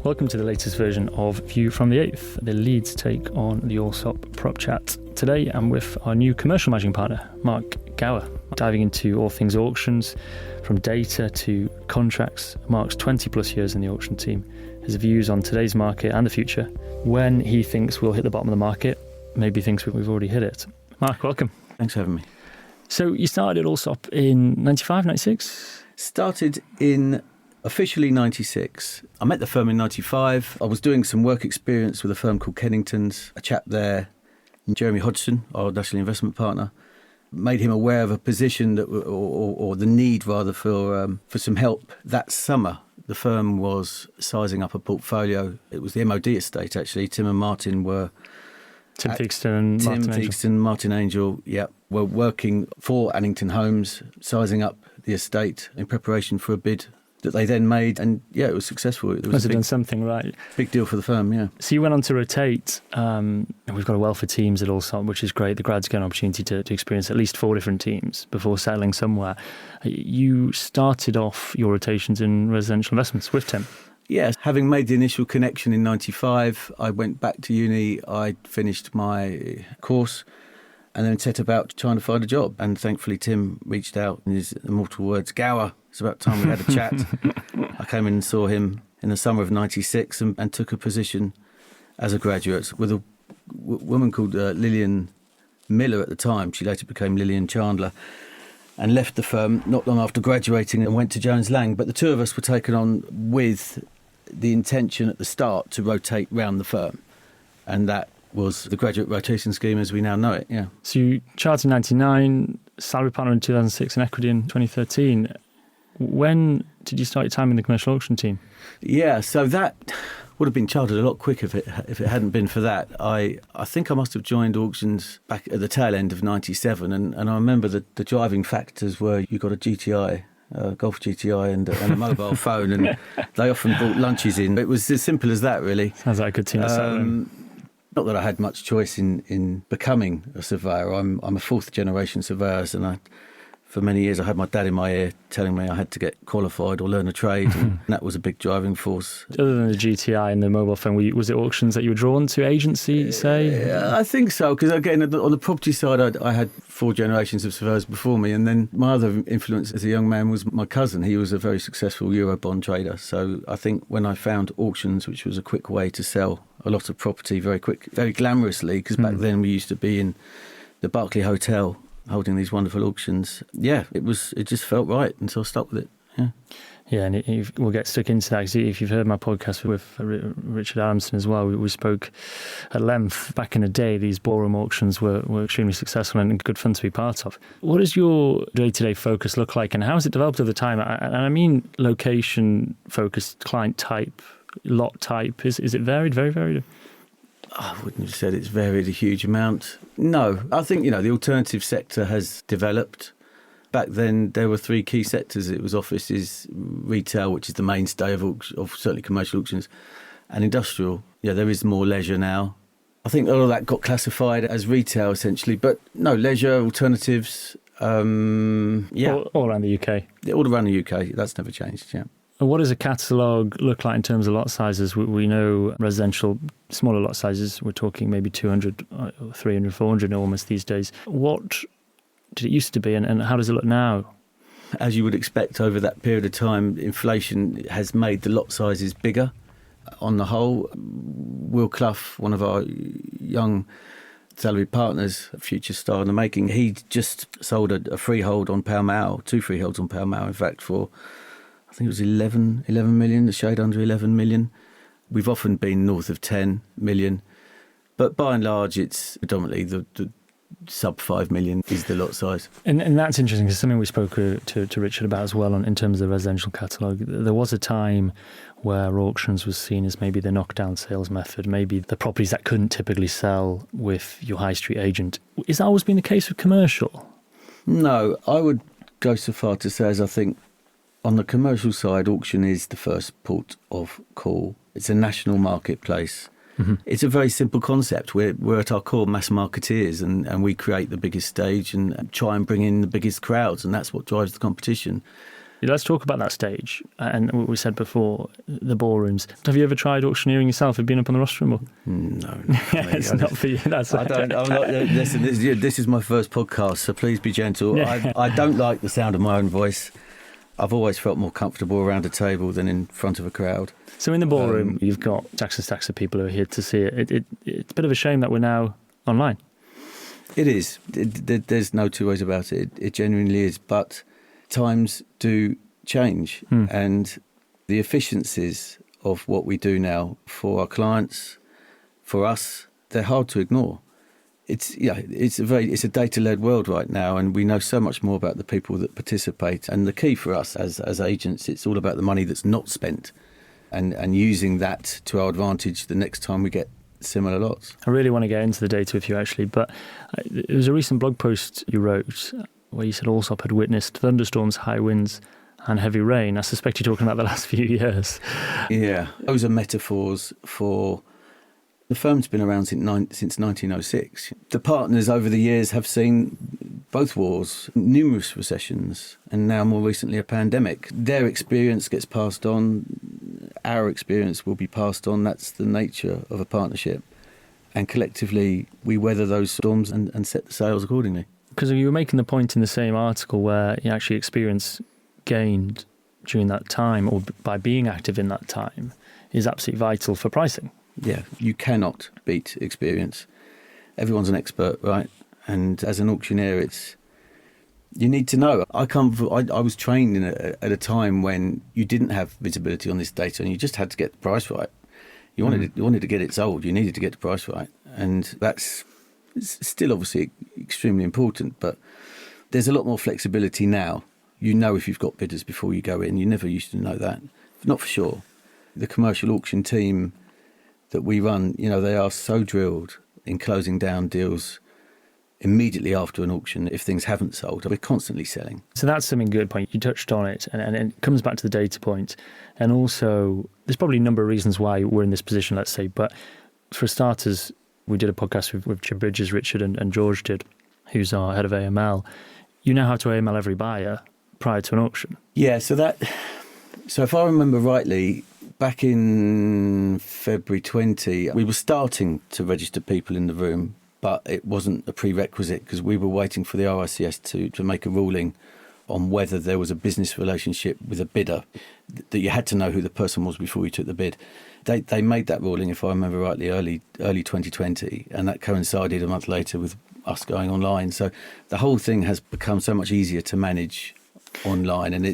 Welcome to the latest version of View from the 8ighth, the Leeds take on the Allsop Prop Chat. Today I'm with our new commercial managing partner, Mark Gower, diving into all things auctions, from data to contracts. Mark's 20 plus years in the auction team, his views on today's market and the future, when he thinks we'll hit the bottom of the market, maybe thinks we've already hit it. Mark, welcome. Thanks for having me. So you started at Allsop in 95, 96? Started in officially 96. I met the firm in 95. I was doing some work experience with a firm called Kennington's. A chap there, Jeremy Hodgson, our national investment partner, made him aware of a position that, or the need rather, for some help. That summer, the firm was sizing up a portfolio. It was the MOD estate, actually. Tim and Martin were... Tim Theakston, Martin Angel, were working for Annington Homes, sizing up the estate in preparation for a bid that they then made, and it was successful. It was done something right. Big deal for the firm, yeah. So you went on to rotate, and we've got a wealth of teams at Allsop, which is great. The grads get an opportunity to experience at least 4 different teams before settling somewhere. You started off your rotations in residential investments with Tim. Yes, having made the initial connection in 95, I went back to uni, I finished my course, and then set about trying to find a job. And thankfully Tim reached out in his immortal words, Gower, it's about time we had a chat. I came in and saw him in the summer of 96 and took a position as a graduate with a woman called Lillian Miller at the time. She later became Lillian Chandler, and left the firm not long after graduating and went to Jones Lang. But the two of us were taken on with the intention at the start to rotate round the firm. And that was the graduate rotation scheme as we now know it, yeah. So you chartered in 99, salary partner in 2006 and equity in 2013. When did you start your time in the commercial auction team? Yeah, so that would have been chartered a lot quicker if it hadn't been for that. I think I must have joined auctions back at the tail end of 97, and I remember the driving factors were you got a GTI, Golf GTI and a mobile phone, and they often brought lunches in. It was as simple as that, really. Sounds like a good team to settle in. Not that I had much choice in becoming a surveyor. I'm a 4th generation surveyor, and for many years I had my dad in my ear telling me I had to get qualified or learn a trade, and that was a big driving force. Other than the GTI and the mobile phone, was it auctions that you were drawn to, agency, say? I think so, because again, on the property side, I had 4 generations of surveyors before me, and then my other influence as a young man was my cousin. He was a very successful Eurobond trader, so I think when I found auctions, which was a quick way to sell a lot of property very glamorously, because back then we used to be in the Berkeley Hotel holding these wonderful auctions. It just felt right, and so I stuck with it. Yeah, and we'll get stuck into that, because if you've heard my podcast with Richard Adamson as well, we spoke at length. Back in the day, these ballroom auctions were extremely successful and good fun to be part of. What does your day-to-day focus look like, and how has it developed over time? And I mean location-focused, client type, lot type. Is it varied, very varied? I wouldn't have said it's varied a huge amount. No, I think, the alternative sector has developed. Back then, there were 3 key sectors. It was offices, retail, which is the mainstay of certainly commercial auctions, and industrial. Yeah, there is more leisure now. I think all of that got classified as retail, essentially. But no, leisure, alternatives, All around the UK? All around the UK. That's never changed, yeah. What does a catalogue look like in terms of lot sizes? We know residential, smaller lot sizes, we're talking maybe 200, 300, 400 almost these days. What did it used to be, and how does it look now? As you would expect, over that period of time, inflation has made the lot sizes bigger. On the whole, Will Clough, one of our young salaried partners, a future star in the making, he just sold a freehold on Pall Mall, 2 freeholds on Pall Mall, in fact, for... I think it was 11 million, a shade under 11 million. We've often been north of 10 million. But by and large, it's predominantly the sub 5 million is the lot size. And that's interesting, because something we spoke to Richard about as well in terms of the residential catalogue. There was a time where auctions was seen as maybe the knockdown sales method, maybe the properties that couldn't typically sell with your high street agent. Is that always been the case with commercial? No, I would go so far to say as I think on the commercial side, auction is the first port of call. It's a national marketplace. Mm-hmm. It's a very simple concept. We're at our core mass marketeers, and we create the biggest stage and try and bring in the biggest crowds, and that's what drives the competition. Let's talk about that stage. And what we said before, the ballrooms. Have you ever tried auctioneering yourself? Have you been up on the rostrum? Or? No. It's not for you. That's I don't. I'm not, listen, this is my first podcast, so please be gentle. Yeah. I don't like the sound of my own voice. I've always felt more comfortable around a table than in front of a crowd. So in the ballroom, you've got stacks and stacks of people who are here to see it. It's a bit of a shame that we're now online. It is. There's no two ways about it. It genuinely is. But times do change, and the efficiencies of what we do now for our clients, for us, they're hard to ignore. It's a data-led world right now, and we know so much more about the people that participate. And the key for us as agents, it's all about the money that's not spent, and using that to our advantage the next time we get similar lots. I really want to get into the data with you, actually, but there was a recent blog post you wrote where you said Allsop had witnessed thunderstorms, high winds and heavy rain. I suspect you're talking about the last few years. Yeah, those are metaphors for... The firm's been around since 1906. The partners over the years have seen both wars, numerous recessions, and now more recently a pandemic. Their experience gets passed on. Our experience will be passed on. That's the nature of a partnership. And collectively, we weather those storms and set the sails accordingly. Because you were making the point in the same article where you actually experience gained during that time, or by being active in that time, is absolutely vital for pricing. Yeah, you cannot beat experience. Everyone's an expert, right? And as an auctioneer, you need to know. I was trained at a time when you didn't have visibility on this data, and you just had to get the price right. You wanted to get it sold. You needed to get the price right, and that's still obviously extremely important. But there's a lot more flexibility now. You know if you've got bidders before you go in. You never used to know that. Not for sure. The commercial auction team that we run, they are so drilled in closing down deals immediately after an auction if things haven't sold. We're constantly selling. So that's something good point. You touched on it, and it comes back to the data point. And also, there's probably a number of reasons why we're in this position, let's say. But for starters, we did a podcast with Jim Bridges, Richard and George did, who's our head of AML. You now have to AML every buyer prior to an auction. Yeah, so if I remember rightly, back in February 20, we were starting to register people in the room, but it wasn't a prerequisite because we were waiting for the RICS to make a ruling on whether there was a business relationship with a bidder, that you had to know who the person was before you took the bid. They made that ruling, if I remember rightly, early 2020, and that coincided a month later with us going online. So the whole thing has become so much easier to manage online, and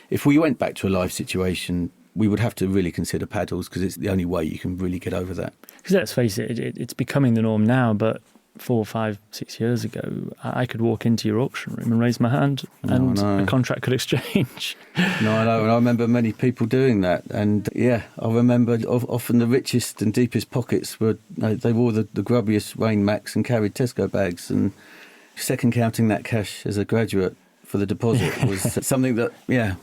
if we went back to a live situation, we would have to really consider paddles because it's the only way you can really get over that. Because let's face it, it's becoming the norm now, but 4, 5, 6 years ago, I could walk into your auction room and raise my hand and a contract could exchange. No, I know, and I remember many people doing that. And yeah, I remember often the richest and deepest pockets they wore the grubbiest Rain Max and carried Tesco bags, and second counting that cash as a graduate for the deposit was something that,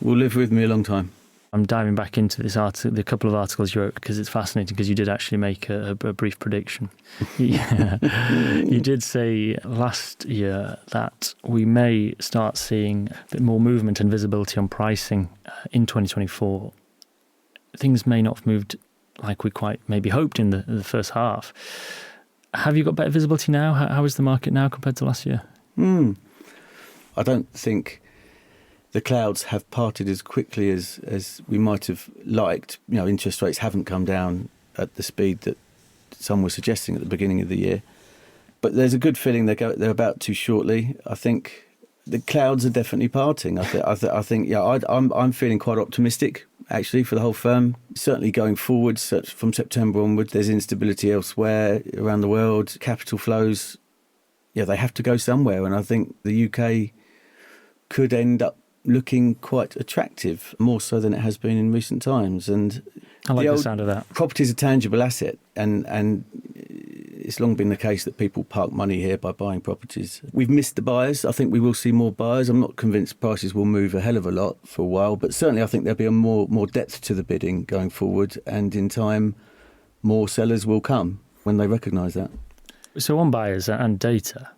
will live with me a long time. I'm diving back into this article, the couple of articles you wrote, because it's fascinating, because you did actually make a brief prediction. You did say last year that we may start seeing a bit more movement and visibility on pricing in 2024. Things may not have moved like we quite maybe hoped in the first half. Have you got better visibility now? How is the market now compared to last year? I don't think the clouds have parted as quickly as we might have liked. Interest rates haven't come down at the speed that some were suggesting at the beginning of the year. But there's a good feeling they're about to shortly. I think the clouds are definitely parting. I think I'm feeling quite optimistic, actually, for the whole firm. Certainly going forward, from September onward, there's instability elsewhere around the world. Capital flows, they have to go somewhere. And I think the UK could end up looking quite attractive, more so than it has been in recent times. And I like the sound of that. Property is a tangible asset, and it's long been the case that people park money here by buying properties. We've missed the buyers. I think we will see more buyers. I'm not convinced prices will move a hell of a lot for a while, but certainly I think there'll be a more depth to the bidding going forward, and in time more sellers will come when they recognise that. So on buyers and data,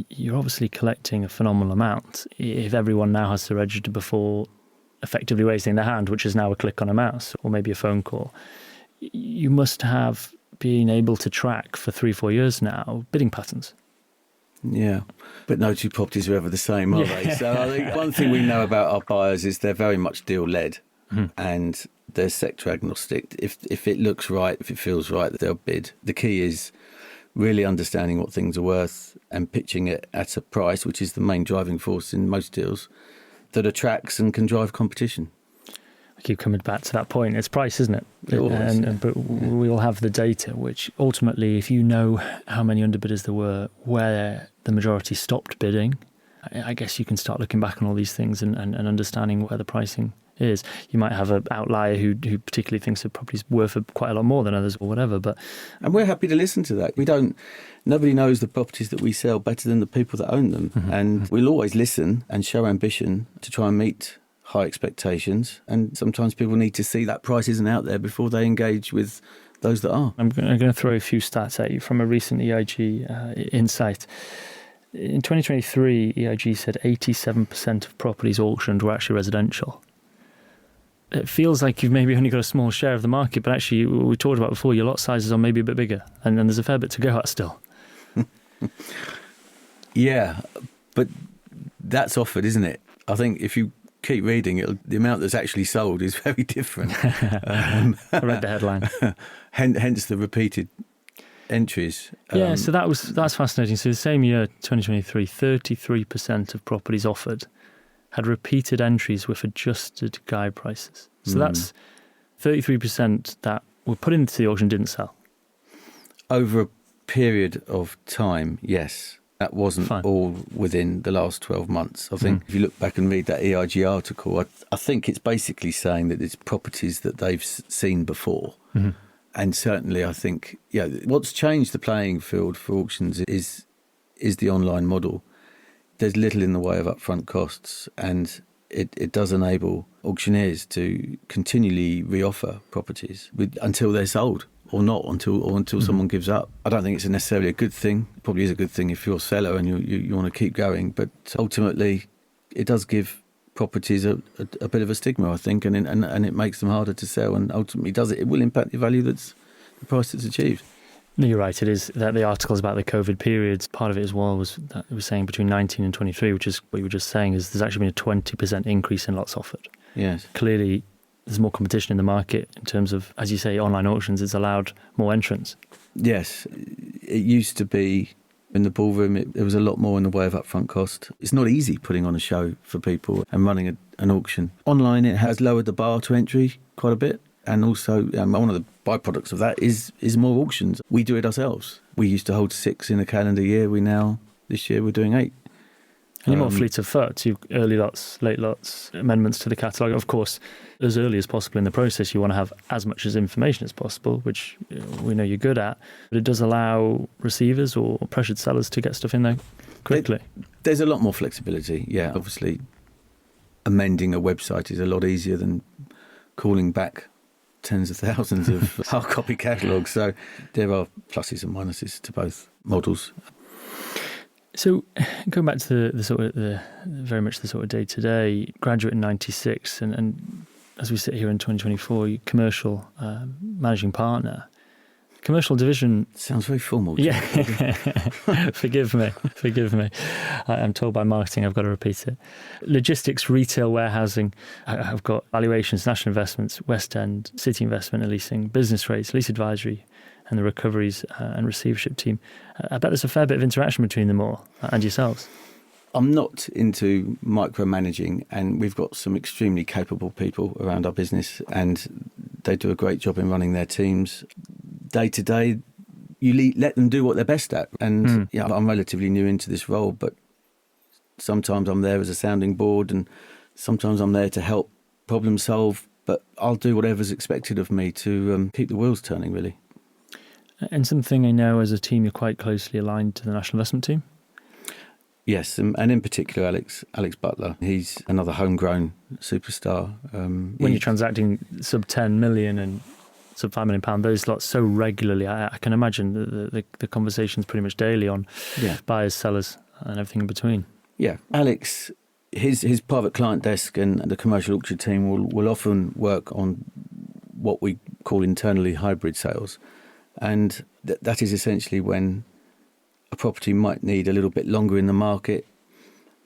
you're obviously collecting a phenomenal amount. If everyone now has to register before effectively raising their hand, which is now a click on a mouse or maybe a phone call. You must have been able to track for 3-4 years now bidding patterns. Yeah, but no two properties are ever the same, are they? So I think one thing we know about our buyers is they're very much deal-led and they're sector agnostic. If it looks right, if it feels right, they'll bid. The key is really understanding what things are worth and pitching it at a price, which is the main driving force in most deals, that attracts and can drive competition. I keep coming back to that point. It's price, isn't it? But we'll have the data, which ultimately, if you know how many underbidders there were, where the majority stopped bidding, I guess you can start looking back on all these things and understanding where the pricing is. You might have an outlier who particularly thinks the property's worth quite a lot more than others or whatever. And we're happy to listen to that. Nobody knows the properties that we sell better than the people that own them. And we'll always listen and show ambition to try and meet high expectations. And sometimes people need to see that price isn't out there before they engage with those that are. I'm going to throw a few stats at you from a recent EIG insight. In 2023, EIG said 87% of properties auctioned were actually residential. It feels like you've maybe only got a small share of the market, but actually, we talked about before, your lot sizes are maybe a bit bigger, and there's a fair bit to go at still. Yeah, but that's offered, isn't it? I think if you keep reading, the amount that's actually sold is very different. I read the headline. Hence the repeated entries. Yeah, so that's fascinating. So the same year, 2023, 33% of properties offered had repeated entries with adjusted guide prices. So that's 33% that were put into the auction didn't sell. Over a period of time, yes. That wasn't all within the last 12 months. I think if you look back and read that EIG article, I think it's basically saying that it's properties that they've seen before. And certainly I think, what's changed the playing field for auctions is the online model. There's little in the way of upfront costs, and it does enable auctioneers to continually reoffer properties until they're sold or not, until someone gives up. I don't think it's necessarily a good thing. It probably is a good thing if you're a seller and you want to keep going, but ultimately it does give properties a bit of a stigma, I think, and it makes them harder to sell, and ultimately it will impact the value the price that's achieved. No, you're right. It is that the articles about the COVID periods, part of it as well was that it was saying between 19 and 23, which is what you were just saying, is there's actually been a 20% increase in lots offered. Yes. Clearly, there's more competition in the market in terms of, as you say, online auctions. It's allowed more entrants. Yes. It used to be in the ballroom, there was a lot more in the way of upfront cost. It's not easy putting on a show for people and running an auction. Online, it has lowered the bar to entry quite a bit. And also, one of the byproducts of that is more auctions. We do it ourselves. We used to hold 6 in a calendar year. This year, we're doing 8. And you're more fleet of foot. You've early lots, late lots, amendments to the catalogue. Of course, as early as possible in the process, you want to have as much information as possible, which we know you're good at. But it does allow receivers or pressured sellers to get stuff in there quickly. There's a lot more flexibility, yeah. Obviously, amending a website is a lot easier than calling back tens of thousands of hard copy catalogues. So there are pluses and minuses to both models. So going back to the very much the sort of day-to-day, graduate in 96 and as we sit here in 2024, you're commercial managing partner. Commercial division... Sounds very formal. Yeah. Forgive me. I'm told by marketing I've got to repeat it. Logistics, retail, warehousing. I've got valuations, national investments, West End, city investment and leasing, business rates, lease advisory, and the recoveries and receivership team. I bet there's a fair bit of interaction between them all and yourselves. I'm not into micromanaging, and we've got some extremely capable people around our business, and they do a great job in running their teams. Day to day, you let them do what they're best at. And I'm relatively new into this role, but sometimes I'm there as a sounding board, and sometimes I'm there to help problem solve. But I'll do whatever's expected of me to keep the wheels turning, really. And something I know as a team, you're quite closely aligned to the national investment team. Yes, and in particular, Alex Butler. He's another homegrown superstar. When you're transacting sub 10 million and sub £5 million, those lots so regularly, I can imagine the conversations pretty much daily on buyers, sellers, and everything in between. Yeah, Alex his private client desk and the commercial auction team will often work on what we call internally hybrid sales. And that is essentially when a property might need a little bit longer in the market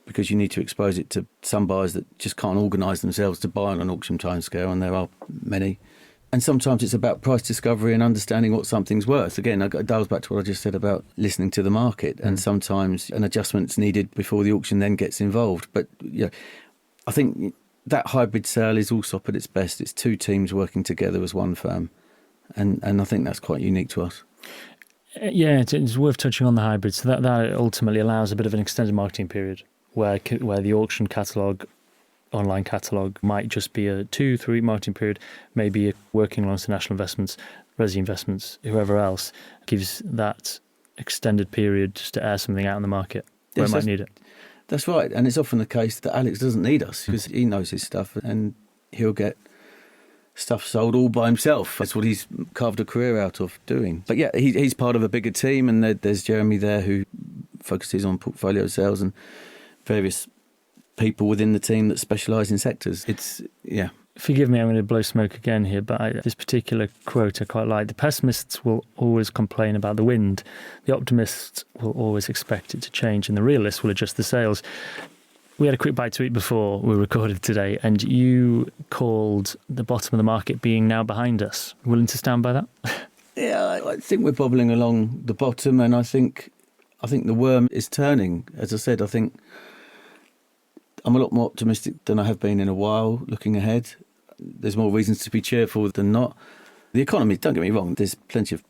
because you need to expose it to some buyers that just can't organise themselves to buy on an auction timescale, and there are many. And sometimes it's about price discovery and understanding what something's worth. Again, it dials back to what I just said about listening to the market, and sometimes an adjustment's needed before the auction then gets involved. But I think that hybrid sale is Allsop at its best. It's two teams working together as one firm, and I think that's quite unique to us. Yeah, it's worth touching on the hybrid. So that ultimately allows a bit of an extended marketing period where the auction catalogue, online catalogue, might just be a 2-3 week marketing period, maybe working alongside national investments, resi investments, whoever else, gives that extended period just to air something out in the market where it might need it. That's right. And it's often the case that Alex doesn't need us because he knows his stuff and he'll get stuff sold all by himself. That's what he's carved a career out of doing. But yeah, he's part of a bigger team, and there's Jeremy there who focuses on portfolio sales and various people within the team that specialise in sectors. Forgive me, I'm going to blow smoke again here, but this particular quote I quite like. The pessimists will always complain about the wind. The optimists will always expect it to change, and the realists will adjust the sails. We had a quick bite to eat before we recorded today, and you called the bottom of the market being now behind us. Willing to stand by that? Yeah, I think we're bobbling along the bottom, and I think the worm is turning. As I said, I think I'm a lot more optimistic than I have been in a while looking ahead. There's more reasons to be cheerful than not. The economy, don't get me wrong, there's plenty of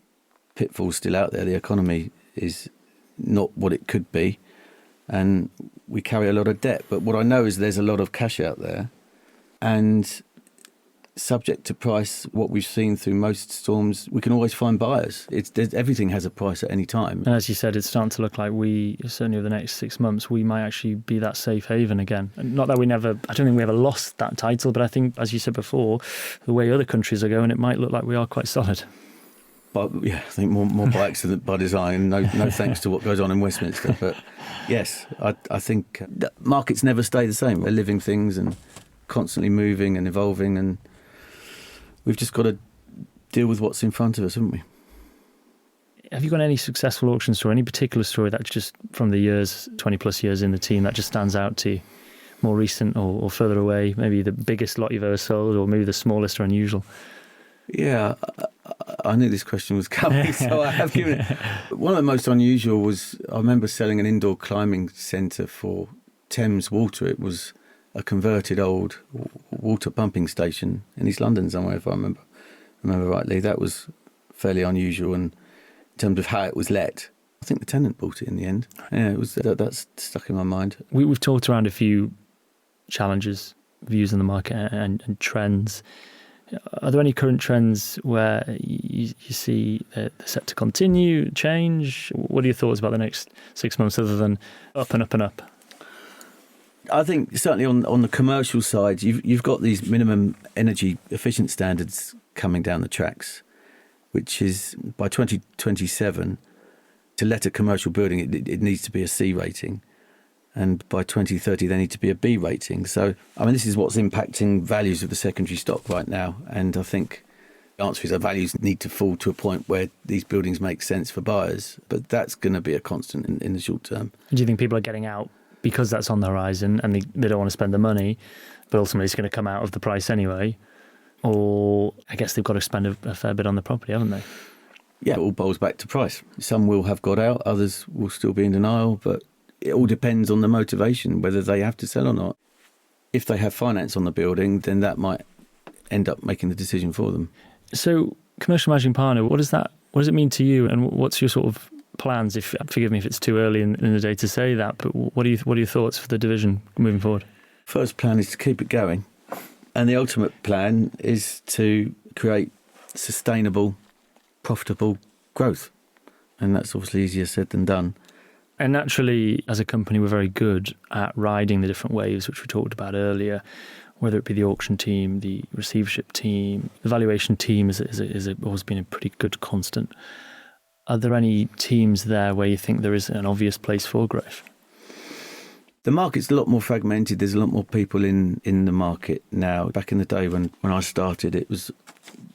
pitfalls still out there. The economy is not what it could be, and we carry a lot of debt. But what I know is there's a lot of cash out there, and subject to price, what we've seen through most storms, we can always find buyers. Everything has a price at any time. And as you said, it's starting to look like certainly over the next 6 months, we might actually be that safe haven again. Not that I don't think we ever lost that title, but I think, as you said before, the way other countries are going, it might look like we are quite solid. But yeah, I think more by accident, by design. No thanks to what goes on in Westminster. But yes, I think markets never stay the same. They're living things and constantly moving and evolving, and we've just got to deal with what's in front of us, haven't we? Have you got any successful auction story, any particular story that just from the years, 20 plus years in the team, that just stands out to you? More recent or further away, maybe the biggest lot you've ever sold, or maybe the smallest or unusual? Yeah, I knew this question was coming, so I have given it. One of the most unusual was, I remember selling an indoor climbing centre for Thames Water. It was a converted old water pumping station in East London somewhere, if I remember rightly. That was fairly unusual, and in terms of how it was let, I think the tenant bought it in the end. Yeah, it was that's stuck in my mind. We've talked around a few challenges, views in the market and trends. Are there any current trends where you see they're set to continue, change? What are your thoughts about the next 6 months other than up and up and up? I think certainly on the commercial side, you've got these minimum energy efficient standards coming down the tracks, which is by 2027, to let a commercial building, it needs to be a C rating. And by 2030, they need to be a B rating. So, I mean, this is what's impacting values of the secondary stock right now. And I think the answer is that values need to fall to a point where these buildings make sense for buyers. But that's going to be a constant in the short term. Do you think people are getting out because that's on the horizon and they don't want to spend the money, but ultimately it's going to come out of the price anyway? Or I guess they've got to spend a fair bit on the property, haven't they? Yeah, it all boils back to price. Some will have got out, others will still be in denial, but it all depends on the motivation, whether they have to sell or not. If they have finance on the building, then that might end up making the decision for them. So, commercial managing partner, what does it mean to you, and what's your sort of plans? Forgive me if it's too early in the day to say that, but what are your thoughts for the division moving forward? First plan is to keep it going, and the ultimate plan is to create sustainable, profitable growth, and that's obviously easier said than done. And naturally, as a company, we're very good at riding the different waves, which we talked about earlier, whether it be the auction team, the receivership team, the valuation team has always been a pretty good constant. Are there any teams there where you think there is an obvious place for growth? The market's a lot more fragmented. There's a lot more people in the market now. Back in the day when I started, it was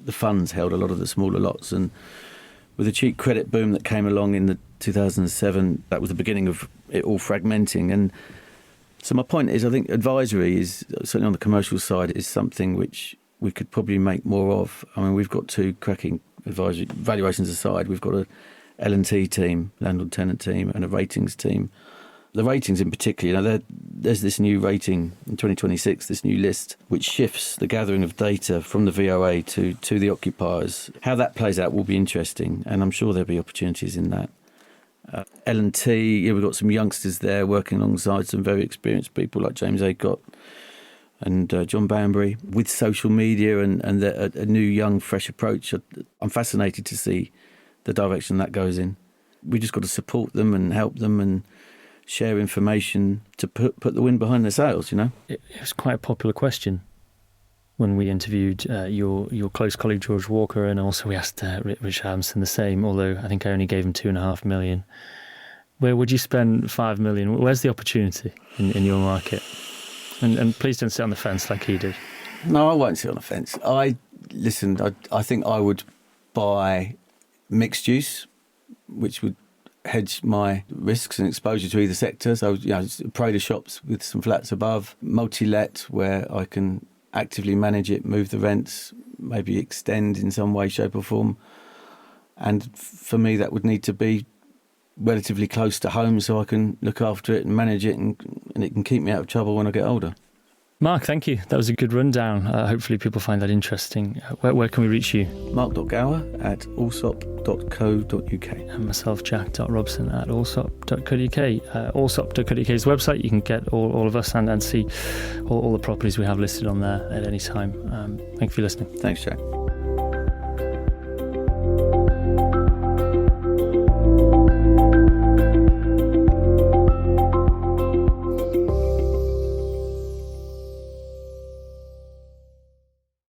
the funds held a lot of the smaller lots, and with the cheap credit boom that came along in the 2007, that was the beginning of it all fragmenting. And so my point is, I think advisory is, certainly on the commercial side, is something which we could probably make more of. I mean, we've got two cracking advisory, valuations aside, we've got a L&T team, landlord tenant team, and a ratings team. The ratings in particular, there's this new rating in 2026, this new list, which shifts the gathering of data from the VOA to the occupiers. How that plays out will be interesting, and I'm sure there'll be opportunities in that. L&T, we've got some youngsters there working alongside some very experienced people like James 8ighth and John Banbury with social media and a new, young, fresh approach. I'm fascinated to see the direction that goes in. We just got to support them and help them and share information to put the wind behind their sails, you know? It was quite a popular question when we interviewed your close colleague George Walker, and also we asked Rich Adamson the same, although I think I only gave him $2.5 million. Where would you spend $5 million? Where's the opportunity in your market? And please don't sit on the fence like he did. No, I won't sit on the fence. I think I would buy mixed use, which would hedge my risks and exposure to either sector. So, Prader shops with some flats above, multi-let where I can actively manage it, move the rents, maybe extend in some way, shape or form. And for me, that would need to be relatively close to home so I can look after it and manage it, and it can keep me out of trouble when I get older. Mark, thank you. That was a good rundown. Hopefully people find that interesting. Where can we reach you? mark.gower@allsop.co.uk. And myself, jack.robson@allsop.co.uk. Allsop.co.uk's website. You can get all of us and see all the properties we have listed on there at any time. Thank you for listening. Thanks, Jack.